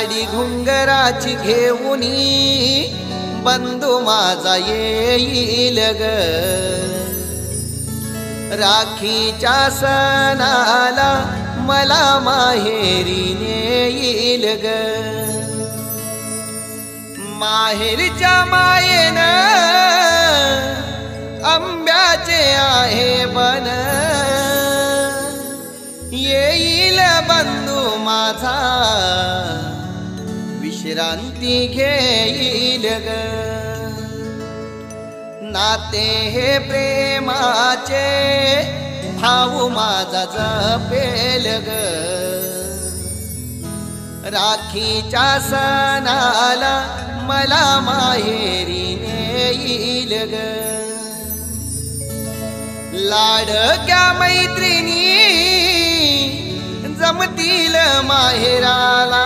साडी घुंगराची घेऊनी बंधू माझा येईल ग राखीच्या सणाला मला माहेरी नेईल ग माहेरच्या मायेनं आंब्याचे आहे बन येईल बंधू माझा विश्रांती घेईल ग नाते हे प्रेमाचे भाऊ माझा जपेल ग राखीच्या सणाला मला माहेरी नेईल ग लाडक्या मैत्रिणी जमतील माहेराला